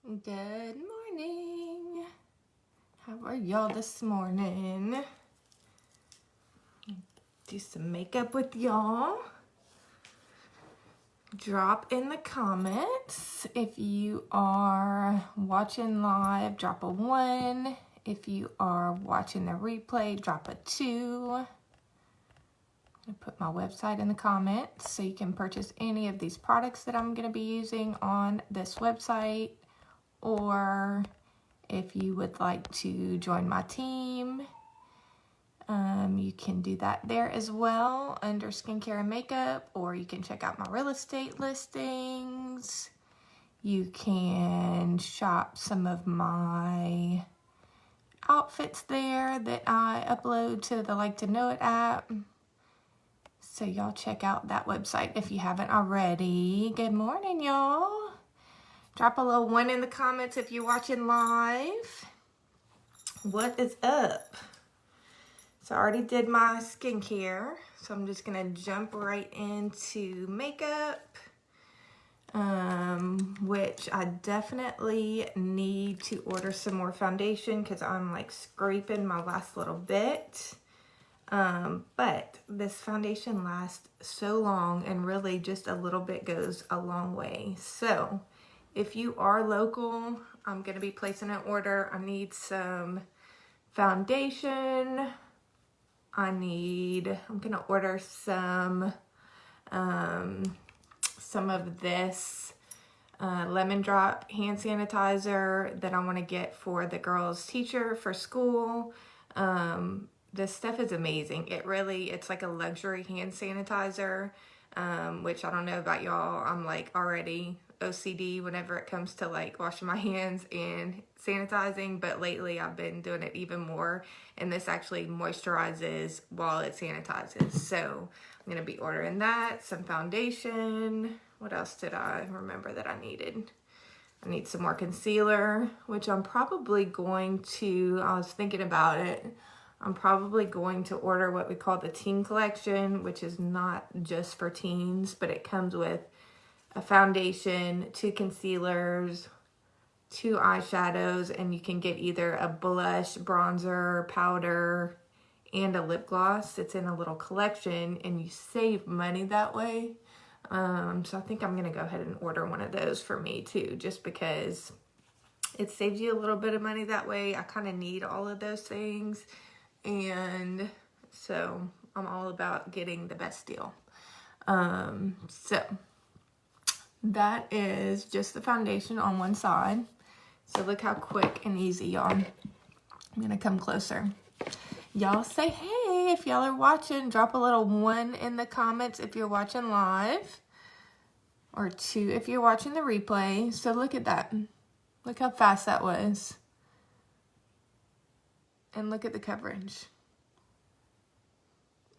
Good morning. How are y'all this morning? Do some makeup with y'all. Drop in the comments. If you are watching live, drop a 1. If you are watching the replay, drop a 2. I'm going to put my website in the comments so you can purchase any of these products that I'm going to be using on this website. Or if you would like to join my team, you can do that there as well under skincare and makeup, or you can check out my real estate listings. You can shop some of my outfits there that I upload to the Like to Know It app. So y'all check out that website if you haven't already. Good morning, y'all. Drop a little 1 in the comments if you're watching live. What is up? So I already did my skincare, so I'm just gonna jump right into makeup, which I definitely need to order some more foundation because I'm like scraping my last little bit. But this foundation lasts so long, and really just a little bit goes a long way. So if you are local, I'm going to be placing an order. I need some foundation. I'm going to order some of this lemon drop hand sanitizer that I want to get for the girls' teacher for school. This stuff is amazing. It's like a luxury hand sanitizer, which I don't know about y'all. I'm like already OCD whenever it comes to like washing my hands and sanitizing, but lately I've been doing it even more, and this actually moisturizes while it sanitizes. So I'm going to be ordering that, some foundation. What else did I remember that I needed? I need some more concealer, which I'm probably going to, I was thinking about it, I'm probably going to order what we call the teen collection, which is not just for teens, but it comes with a foundation, 2 concealers, 2 eyeshadows, and you can get either a blush, bronzer, powder, and a lip gloss. It's in a little collection, and you save money that way. So I think I'm going to go ahead and order one of those for me too, just because it saves you a little bit of money that way. I kind of need all of those things, and so I'm all about getting the best deal. So that is just the foundation on one side. So look how quick and easy, y'all. I'm going to come closer. Y'all say hey if y'all are watching. Drop a little 1 in the comments if you're watching live. Or 2 if you're watching the replay. So look at that. Look how fast that was. And look at the coverage.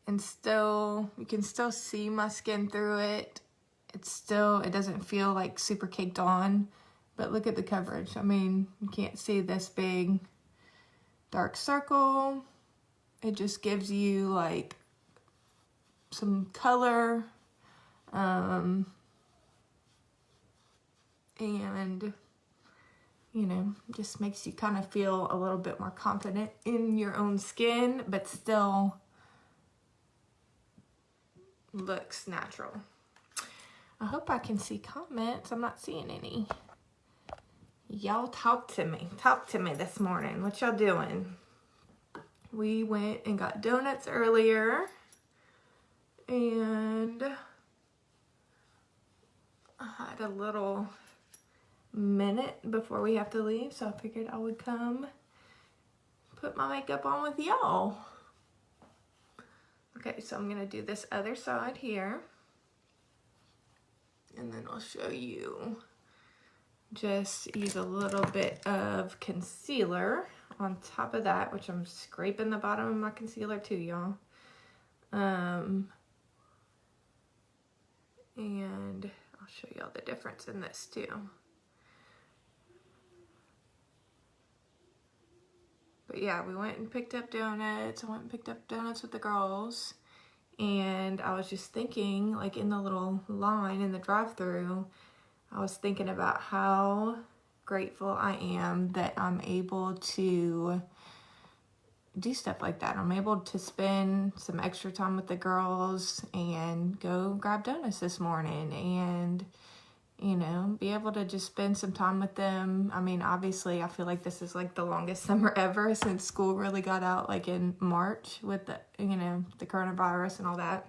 And still, you can still see my skin through it. It doesn't feel like super caked on, but look at the coverage. I mean, you can't see this big dark circle. It just gives you like some color, and just makes you kind of feel a little bit more confident in your own skin, but still looks natural. I hope I can see comments. I'm not seeing any. Y'all talk to me. Talk to me this morning. What y'all doing? We went and got donuts earlier, and I had a little minute before we have to leave, so I figured I would come put my makeup on with y'all. Okay, so I'm gonna do this other side here, and then I'll show you. Just use a little bit of concealer on top of that, which I'm scraping the bottom of my concealer too, y'all. And I'll show y'all the difference in this too. But yeah, we went and picked up donuts. I went and picked up donuts with the girls. And I was just thinking, like in the little line in the drive-thru, I was thinking about how grateful I am that I'm able to do stuff like that. I'm able to spend some extra time with the girls and go grab donuts this morning and, you know, be able to just spend some time with them. I mean, obviously, I feel like this is like the longest summer ever since school really got out, like in March with the, you know, the coronavirus and all that.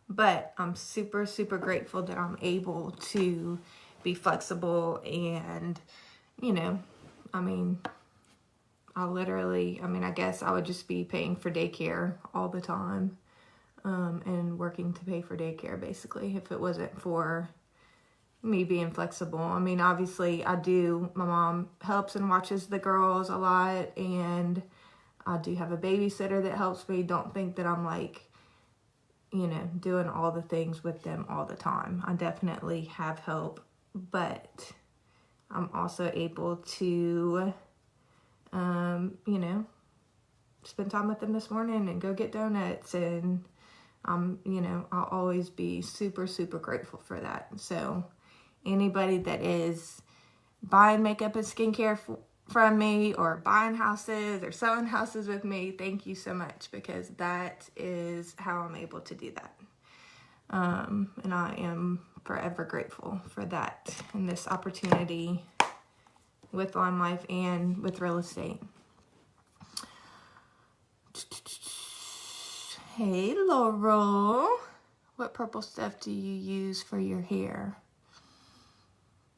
But I'm super, super grateful that I'm able to be flexible and, you know, I mean, I guess I would just be paying for daycare all the time, and working to pay for daycare basically if it wasn't for me being flexible. I mean, obviously my mom helps and watches the girls a lot, and I do have a babysitter that helps me. Don't think that I'm like, you know, doing all the things with them all the time. I definitely have help, but I'm also able to you know, spend time with them this morning and go get donuts, and you know, I'll always be super, super grateful for that. So anybody that is buying makeup and skincare from me, or buying houses or selling houses with me, thank you so much, because that is how I'm able to do that. And I am forever grateful for that and this opportunity with Lime Life and with real estate. Hey Laurel, what purple stuff do you use for your hair?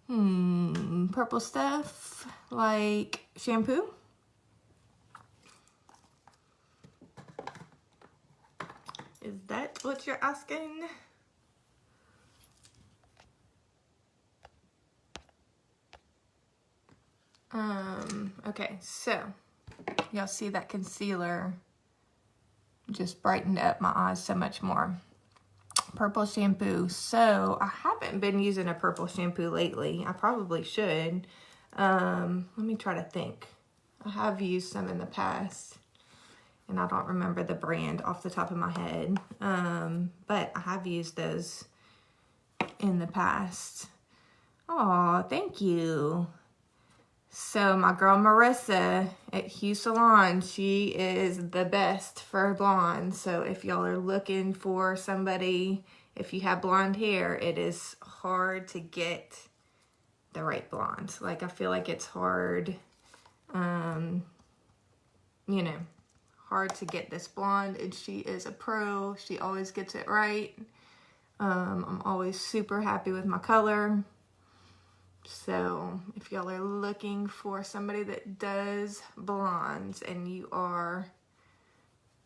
Purple stuff like shampoo? Is that what you're asking? Okay, so y'all see that concealer just brightened up my eyes so much more. Purple shampoo. So I haven't been using a purple shampoo lately. I probably should. Let me try to think. I have used some in the past, and I don't remember the brand off the top of my head. But I have used those in the past. Oh, thank you. So my girl Marissa at Hue Salon, she is the best for blondes. So if y'all are looking for somebody, if you have blonde hair, it is hard to get the right blonde. Like, I feel like it's hard, you know, hard to get this blonde, and she is a pro. She always gets it right. I'm always super happy with my color. So if y'all are looking for somebody that does blondes and you are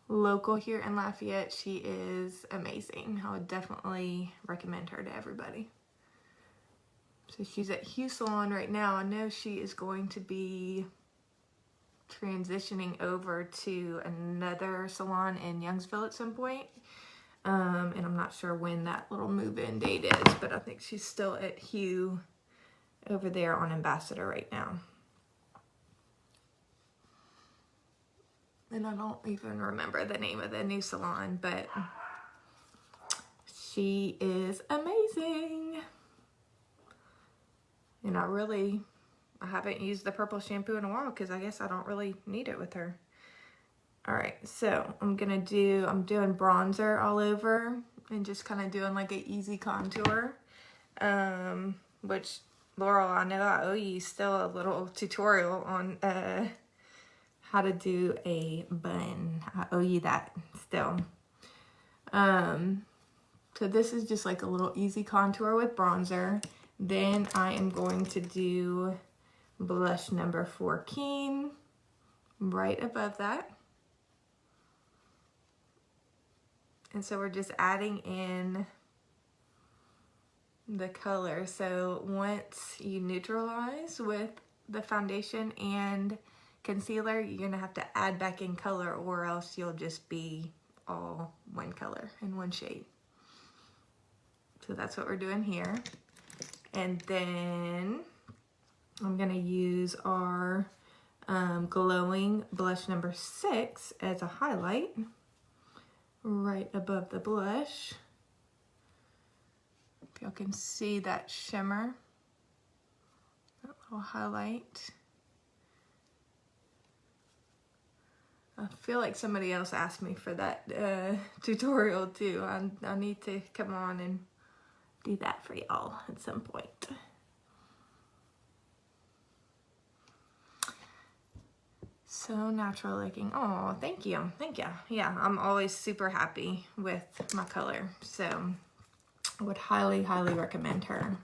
local here in Lafayette, she is amazing. I would definitely recommend her to everybody. So she's at Hue Salon right now. I know she is going to be transitioning over to another salon in Youngsville at some point. And I'm not sure when that little move-in date is, but I think she's still at Hue over there on Ambassador right now. And I don't even remember the name of the new salon, but she is amazing. And I haven't used the purple shampoo in a while because I guess I don't really need it with her. All right, so I'm doing bronzer all over and just kind of doing like an easy contour, which Laurel, I know I owe you still a little tutorial on how to do a bun. I owe you that still. So this is just like a little easy contour with bronzer. Then I am going to do blush number 14 right above that. And so we're just adding in the color. So once you neutralize with the foundation and concealer, you're gonna have to add back in color, or else you'll just be all one color in one shade. So that's what we're doing here. And then I'm gonna use our glowing blush number 6 as a highlight right above the blush. If y'all can see that shimmer. Oh, I'll highlight. I feel like somebody else asked me for that tutorial too. I need to come on and do that for y'all at some point. So natural looking. Oh, thank you. Thank you. Yeah, I'm always super happy with my color. So I would highly, highly recommend her.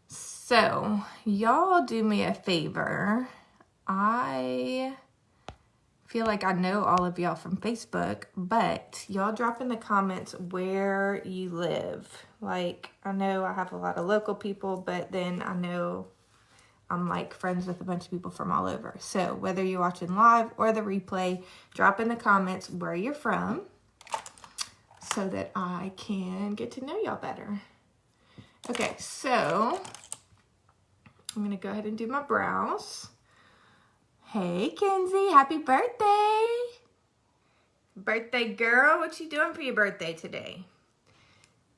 So y'all do me a favor. I feel like I know all of y'all from Facebook, but y'all drop in the comments where you live. Like, I know I have a lot of local people, but then I know I'm like friends with a bunch of people from all over. So whether you're watching live or the replay, drop in the comments where you're from so that I can get to know y'all better. Okay, so I'm gonna go ahead and do my brows. Hey, Kenzie, happy birthday. Birthday girl, what you doing for your birthday today?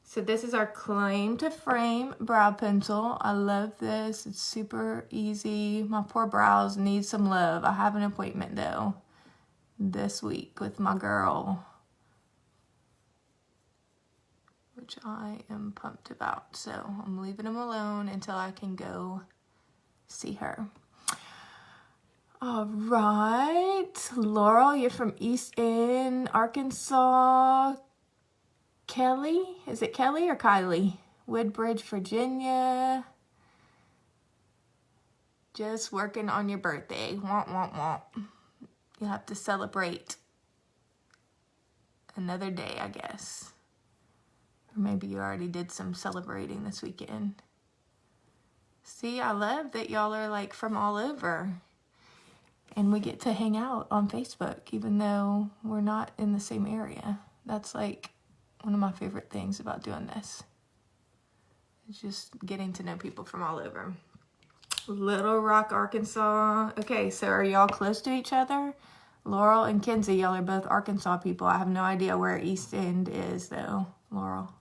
So this is our Claim to Frame brow pencil. I love this. It's super easy. My poor brows need some love. I have an appointment though this week with my girl, which I am pumped about. So I'm leaving them alone until I can go see her. All right, Laurel, you're from East End, Arkansas. Kelly, is it Kelly or Kylie? Woodbridge, Virginia. Just working on your birthday. Womp, womp, womp. You'll have to celebrate another day, I guess. Or maybe you already did some celebrating this weekend. See, I love that y'all are like from all over. And we get to hang out on Facebook, even though we're not in the same area. That's like one of my favorite things about doing this. It's just getting to know people from all over. Little Rock, Arkansas. Okay, so are y'all close to each other? Laurel and Kenzie, y'all are both Arkansas people. I have no idea where East End is, though, Laurel.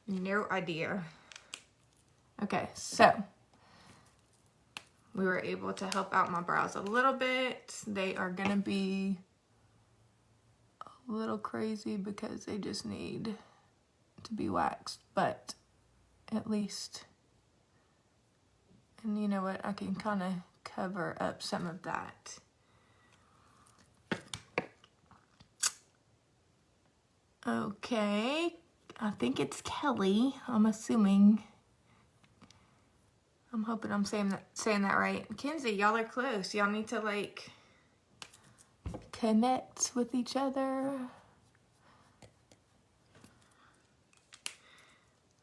No idea. Okay, so we were able to help out my brows a little bit. They are gonna be a little crazy because they just need to be waxed, but at least, and you know what, I can kind of cover up some of that. Okay, I think it's Kelly, I'm assuming. I'm hoping I'm saying that right. Kenzie, y'all are close. Y'all need to like connect with each other.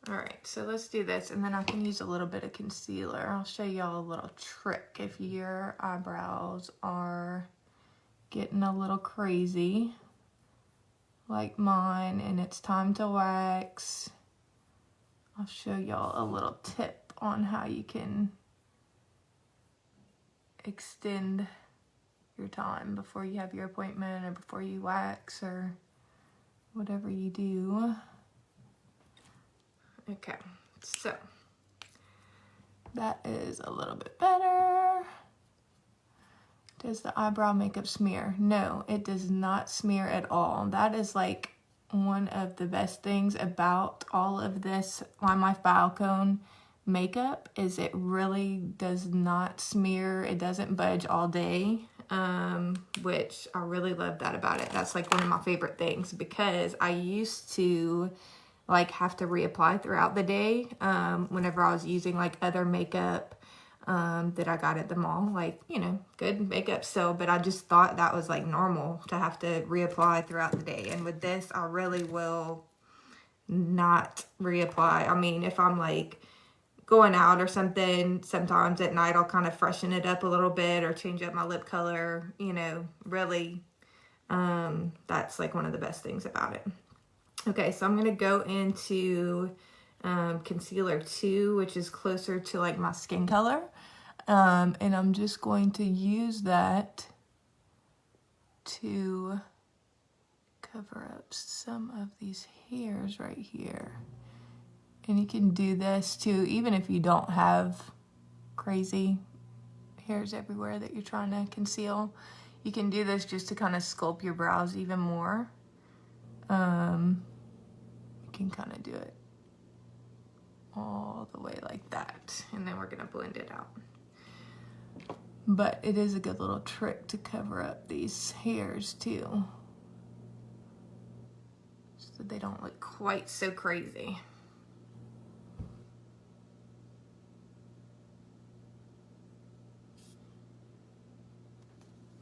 All right, so let's do this, and then I can use a little bit of concealer. I'll show y'all a little trick if your eyebrows are getting a little crazy like mine and it's time to wax. I'll show y'all a little tip on how you can extend your time before you have your appointment or before you wax or whatever you do. Okay, so that is a little bit better. Does the eyebrow makeup smear? No, it does not smear at all. That is like one of the best things about all of this Lime Life Biocone makeup is it really does not smear. It doesn't budge all day, which I really love that about it. That's like one of my favorite things because I used to like have to reapply throughout the day whenever I was using like other makeup that I got at the mall, like, you know, good makeup still, but I just thought that was like normal to have to reapply throughout the day. And with this, I really will not reapply. I mean, if I'm like going out or something, sometimes at night I'll kind of freshen it up a little bit or change up my lip color, you know, really, that's like one of the best things about it. Okay, so I'm going to go into concealer 2, which is closer to like my skin color. And I'm just going to use that to cover up some of these hairs right here. And you can do this too, even if you don't have crazy hairs everywhere that you're trying to conceal. You can do this just to kind of sculpt your brows even more. You can kind of do it all the way like that, and then we're gonna blend it out. But it is a good little trick to cover up these hairs too, so they don't look quite so crazy.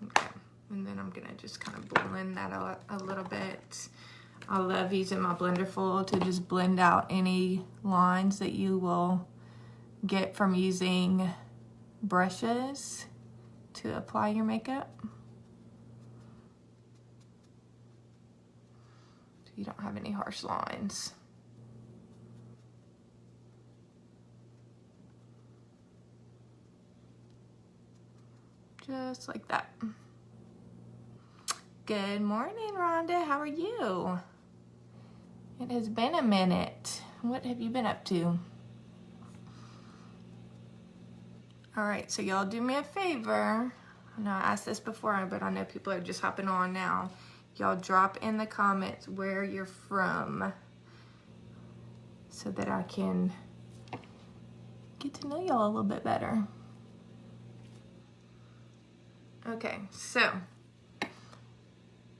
Okay, and then I'm gonna just kind of blend that out a little bit. I love using my Blenderful to just blend out any lines that you will get from using brushes to apply your makeup. So you don't have any harsh lines. Just like that. Good morning, Rhonda. How are you? It has been a minute. What have you been up to? All right, so y'all do me a favor. I know I asked this before, but I know people are just hopping on now. Y'all drop in the comments where you're from so that I can get to know y'all a little bit better. Okay, so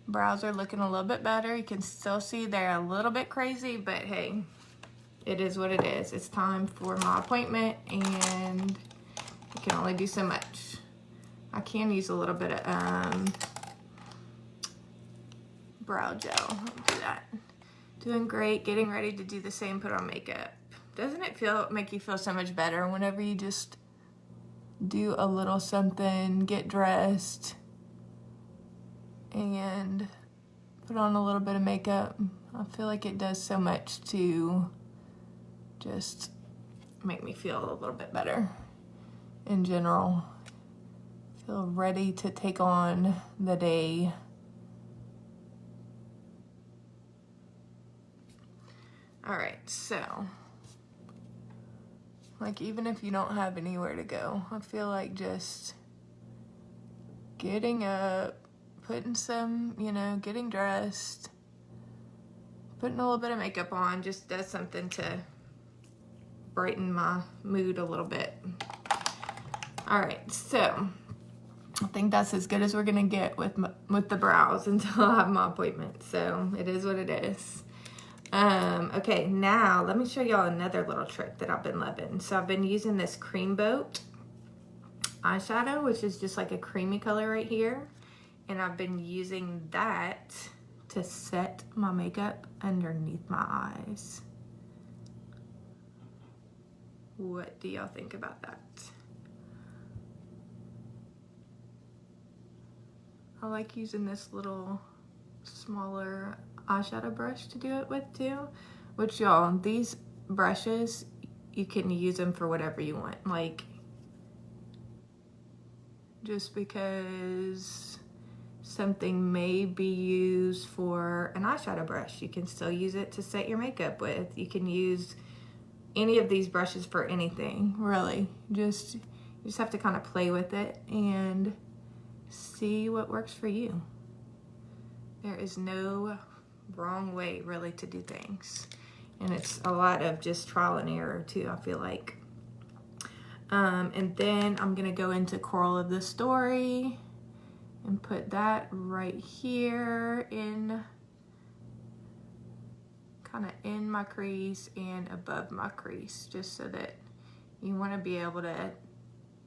brows are looking a little bit better. You can still see they're a little bit crazy, but hey, it is what it is. It's time for my appointment, and you can only do so much. I can use a little bit of brow gel. I'll do that. Doing great, getting ready to do the same, put on makeup. Doesn't it make you feel so much better whenever you just do a little something, get dressed, and put on a little bit of makeup? I feel like it does so much to just make me feel a little bit better in general. Feel ready to take on the day. All right, so like even if you don't have anywhere to go, I feel like just getting up, putting some, getting dressed, putting a little bit of makeup on just does something to brighten my mood a little bit. All right, so I think that's as good as we're gonna get with the brows until I have my appointment. So it is what it is. Okay, now let me show y'all another little trick that I've been loving. So I've been using this Creamboat eyeshadow, which is just like a creamy color right here. And I've been using that to set my makeup underneath my eyes. What do y'all think about that? I like using this little smaller eyeshadow brush to do it with too, which y'all, these brushes, you can use them for whatever you want. Like, just because something may be used for an eyeshadow brush, you can still use it to set your makeup with. You can use any of these brushes for anything, really. You just have to kind of play with it and see what works for you. There is no wrong way really to do things, and it's a lot of just trial and error too, I feel like. And then I'm gonna go into Coral of the Story and put that right here in kind of in my crease and above my crease, just so that you want to be able to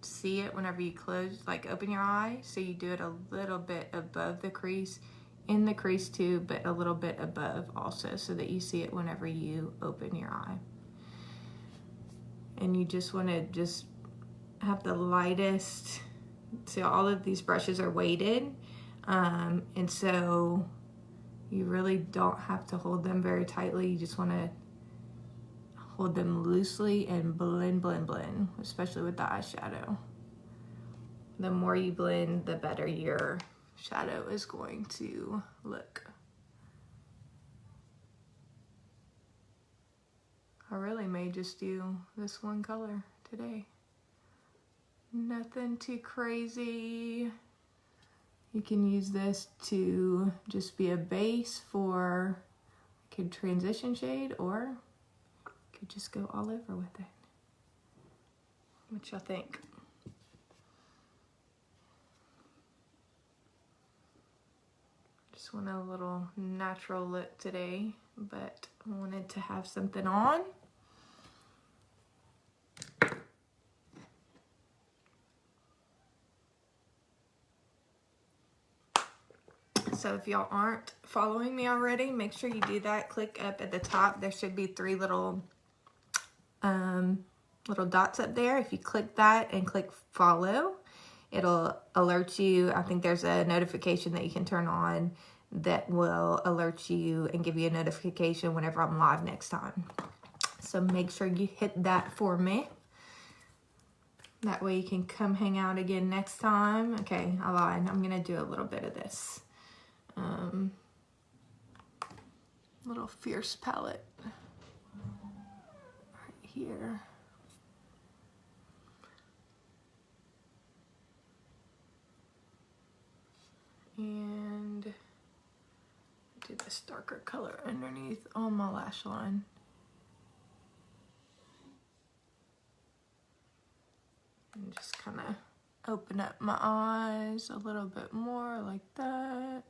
see it whenever you close, like open your eye. So you do it a little bit above the crease, in the crease too, but a little bit above also, so that you see it whenever you open your eye. And you just want to just have the lightest, so all of these brushes are weighted, and so you really don't have to hold them very tightly. You just want to hold them loosely and blend, blend, blend, especially with the eyeshadow. The more you blend, the better your shadow is going to look. I really may just do this one color today. Nothing too crazy. You can use this to just be a base for like a transition shade, or you could just go all over with it. What y'all think? Just want a little natural look today, but I wanted to have something on. So if y'all aren't following me already, make sure you do that. Click up at the top. There should be 3 little little dots up there. If you click that and click follow, it'll alert you. I think there's a notification that you can turn on that will alert you and give you a notification whenever I'm live next time. So make sure you hit that for me. That way you can come hang out again next time. Okay, I lied. I'm gonna do a little bit of this. Little Fierce palette right here. And do this darker color underneath on my lash line. And just kind of open up my eyes a little bit more like that.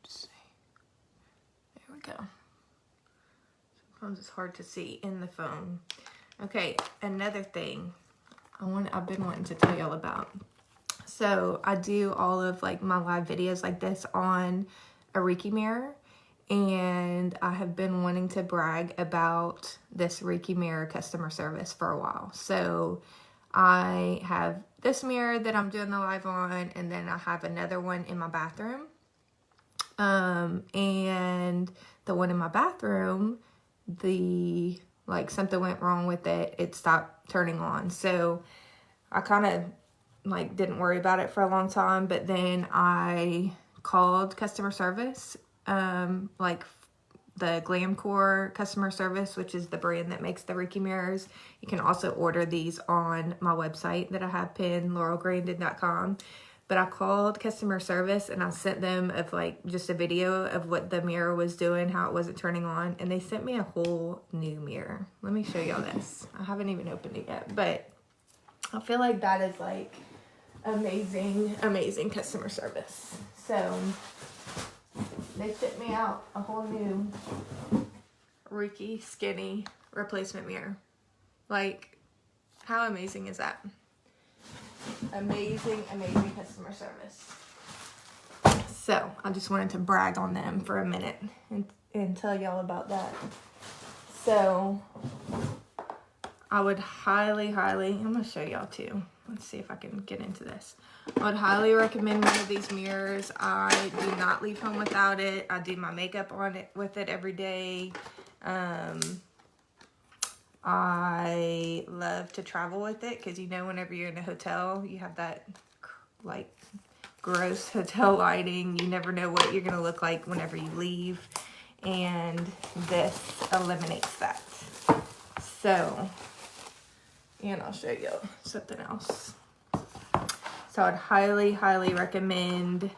Just see. There we go. Sometimes it's hard to see in the phone. Okay, another thing I've been wanting to tell y'all about. So I do all of like my live videos like this on a Reiki mirror, and I have been wanting to brag about this Reiki mirror customer service for a while. So I have this mirror that I'm doing the live on, and then I have another one in my bathroom. And the one in my bathroom, something went wrong with it. It stopped turning on. So I kind of didn't worry about it for a long time, but then I called customer service, the Glamcore customer service, which is the brand that makes the Reiki mirrors. You can also order these on my website that I have pinned, laurelgrandin.com. But I called customer service and I sent them just a video of what the mirror was doing, how it wasn't turning on, and they sent me a whole new mirror. Let me show y'all this. I haven't even opened it yet, but I feel like that is amazing customer service. So they sent me out a whole new Reiki Skinny replacement mirror. How amazing is that? Amazing customer service. So I just wanted to brag on them for a minute and tell y'all about that. So I would highly, I'm going to show y'all too. Let's see if I can get into this. I would highly recommend one of these mirrors. I do not leave home without it. I do my makeup on it with it every day. I love to travel with it because, whenever you're in a hotel, you have that gross hotel lighting. You never know what you're going to look like whenever you leave. And this eliminates that. So, and I'll show you something else. So I'd highly recommend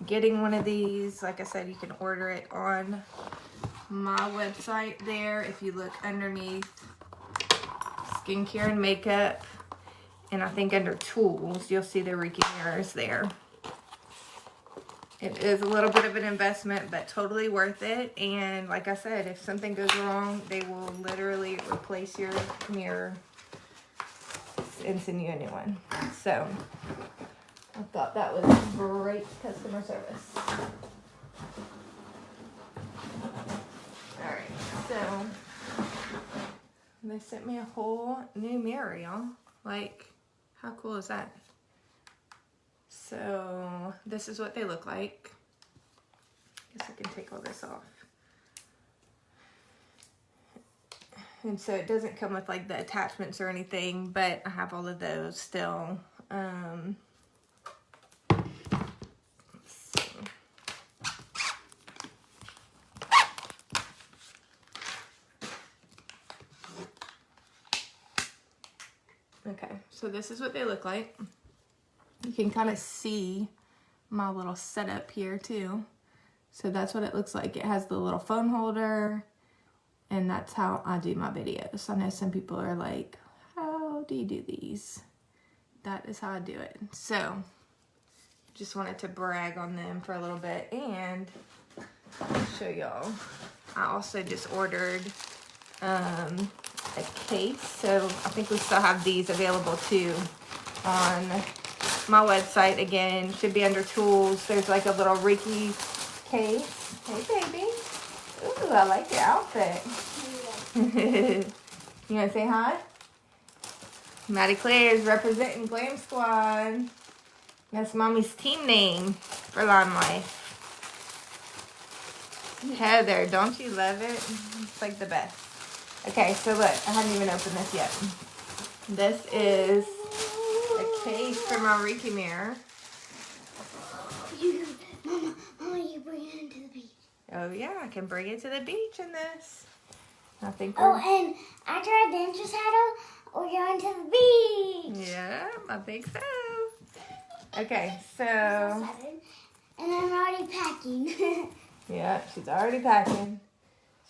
getting one of these. Like I said, you can order it on my website there. If you look underneath skincare and makeup, and I think under tools, you'll see the Reiki mirrors there. It is a little bit of an investment, but totally worth it. And like I said, if something goes wrong, they will literally replace your mirror and send you a new one. So I thought that was great customer service. Alright, so they sent me a whole new mirror, y'all. How cool is that? So this is what they look like. Guess I can take all this off. And so it doesn't come with the attachments or anything, but I have all of those still. Let's see. Okay, so this is what they look like. You can kind of see my little setup here too. So that's what it looks like. It has the little phone holder, and that's how I do my videos. I know some people are like, how do you do these? That is how I do it. So just wanted to brag on them for a little bit and show y'all. I also just ordered a case, so I think we still have these available too on my website. Again, should be under tools. There's like a little Reiki case. Hey baby. Ooh, I like your outfit. You wanna say hi? Maddie Claire is representing Glam Squad. That's mommy's team name for Lime Life. Heather, don't you love it? It's like the best. Okay, so look, I haven't even opened this yet. This is a case for my Reiki mirror. Mama, you bring it into the beach. Oh yeah, I can bring it to the beach in this. I think Oh, and after our dentist saddle, we're going to the beach. yeah, I think so. Okay, so And I'm already packing. yeah, she's already packing.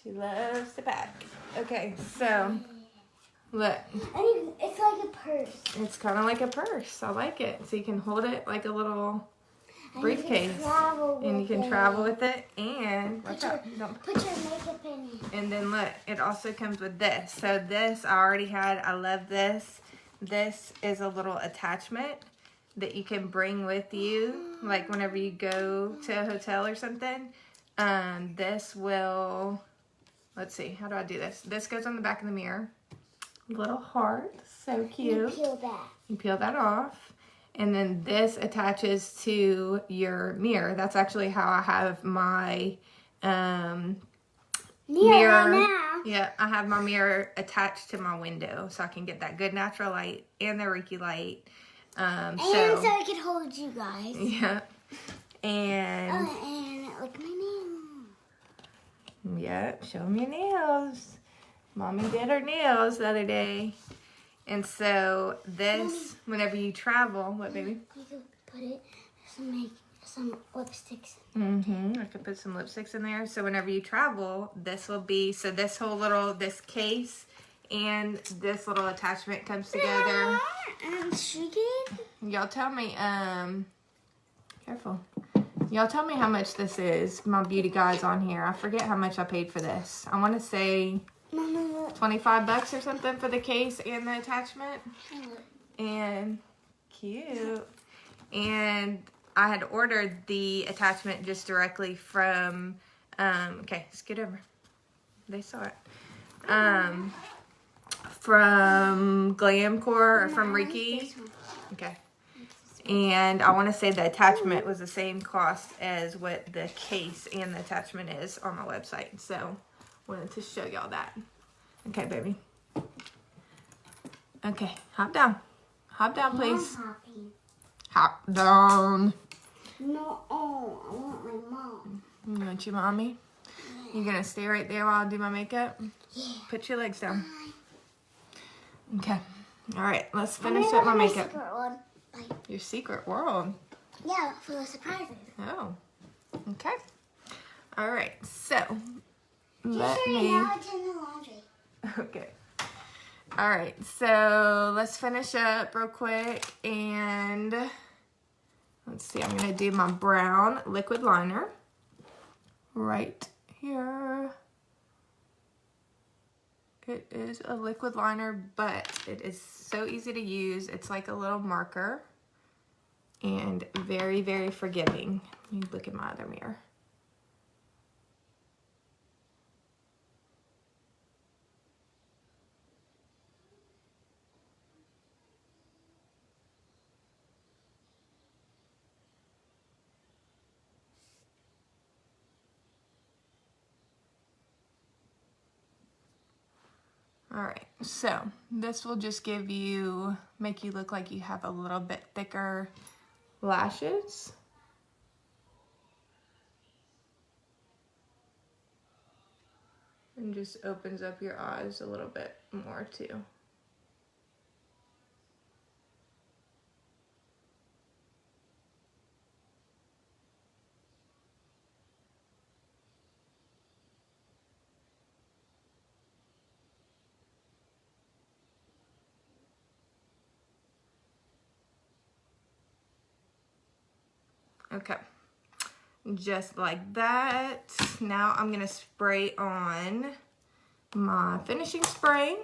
She loves to pack. Okay, so look, It's like a purse. it's kind of like a purse. I like it. So you can hold it like a little briefcase, and you can travel with it. And watch out, don't Put your makeup in it. And then look, it also comes with this. So this I already had. I love this. This is a little attachment that you can bring with you, like whenever you go to a hotel or something. This will, let's see, how do I do this? This goes on the back of the mirror. Little heart, so cute. You peel that. You peel that off. And then this attaches to your mirror. That's actually how I have my mirror. Right now. Yeah, I have my mirror attached to my window so I can get that good natural light and the Reiki light. And so I can hold you guys. Yeah. And And look at my nails. yeah, show them your nails. Mommy did her nails the other day. And so this, whenever you travel, what baby? You could put it, make some lipsticks. I could put some lipsticks in there. So whenever you travel, this will be, so this whole little, this case and this little attachment comes together. I'm shaking. Y'all tell me, careful. Y'all tell me how much this is, my beauty guides on here. I forget how much I paid for this. I want to say Mama, look. $25 or something for the case and the attachment. And cute. And I had ordered the attachment just directly from, okay, scoot over. They saw it. From Glamcore or from Reiki. Okay. And I want to say the attachment was the same cost as what the case and the attachment is on my website. So, wanted to show y'all that. Okay, baby. Okay, hop down. Hop down, please. I'm hopping. Hop down. No, I want my mom. You want your mommy? You gonna stay right there while I do my makeup? Yeah. Put your legs down. Okay. All right, let's finish up my makeup. Secret one. Your secret world. Yeah, for the surprises. Oh. Okay. All right. So let Just so me. you know, it's in the laundry. Okay. All right. So let's finish up real quick and let's see. I'm gonna do my brown liquid liner right here. It is a liquid liner, but it is so easy to use. It's like a little marker and very, very forgiving. Let me look at my other mirror. All right, so this will just make you look like you have a little bit thicker lashes. And just opens up your eyes a little bit more too. Okay, just like that. Now I'm gonna spray on my finishing spray.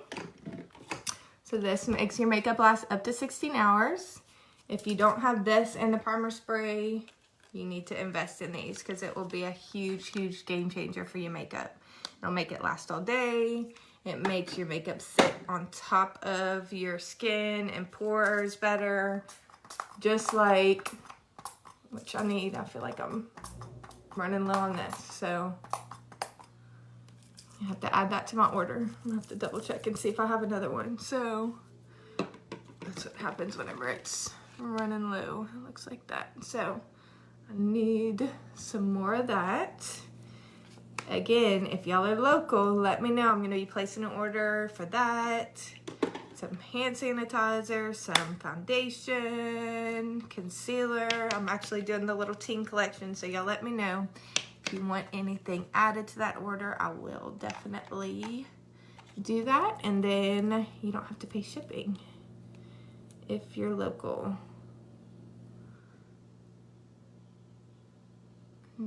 So this makes your makeup last up to 16 hours. If you don't have this and the primer spray, you need to invest in these because it will be a huge, huge game changer for your makeup. It'll make it last all day. It makes your makeup sit on top of your skin and pores better. Just like, which I need, I feel like I'm running low on this, so I have to add that to my order. I'm gonna have to double check and see if I have another one. So that's what happens whenever it's running low. It looks like that. So I need some more of that. Again, if y'all are local, let me know. I'm gonna be placing an order for that. Some hand sanitizer, some foundation, concealer. I'm actually doing the little teen collection, so y'all let me know. If you want anything added to that order, I will definitely do that. And then you don't have to pay shipping if you're local.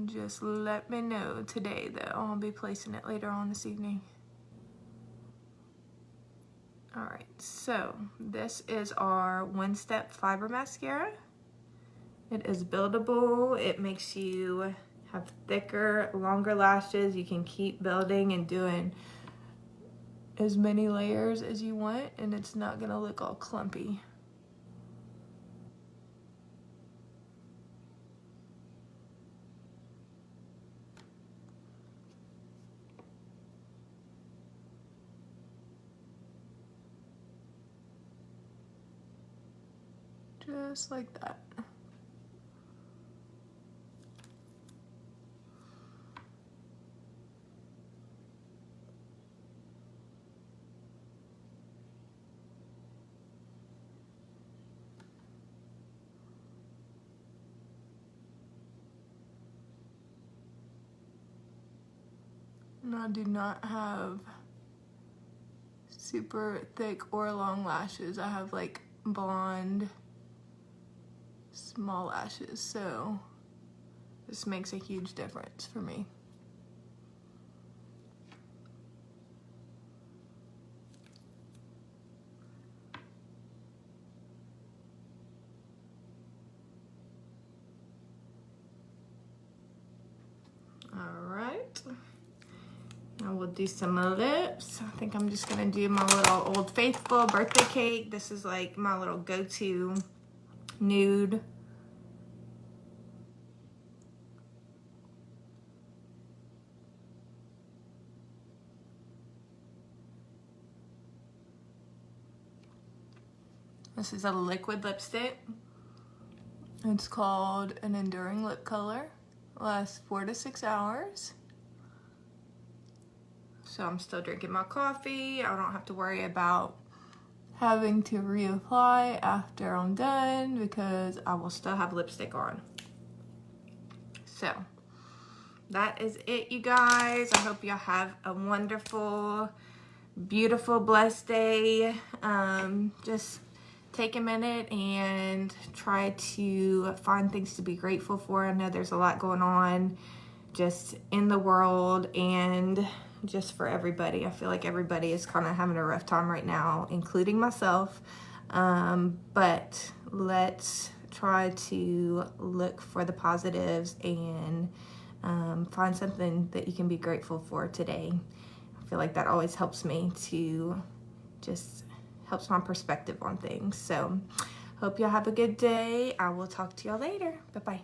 Just let me know today though. I'll be placing it later on this evening. All right, so this is our One Step Fiber Mascara. It is buildable. It makes you have thicker, longer lashes. You can keep building and doing as many layers as you want, and it's not gonna look all clumpy. Just like that. And I do not have super thick or long lashes. I have like blonde, small lashes, so this makes a huge difference for me. All right. Now we'll do some lips. I think I'm just gonna do my little Old Faithful birthday cake. This is like my little go-to nude. This is a liquid lipstick. It's called an Enduring Lip Color. Lasts 4 to 6 hours. So I'm still drinking my coffee. I don't have to worry about having to reapply after I'm done because I will still have lipstick on. So that is it, you guys. I hope y'all have a wonderful, beautiful, blessed day. Just take a minute and try to find things to be grateful for. I know there's a lot going on just in the world and just for everybody. I feel like everybody is kind of having a rough time right now, including myself. But let's try to look for the positives and find something that you can be grateful for today. I feel like that always helps me to just helps my perspective on things. So hope y'all have a good day. I will talk to y'all later. Bye-bye.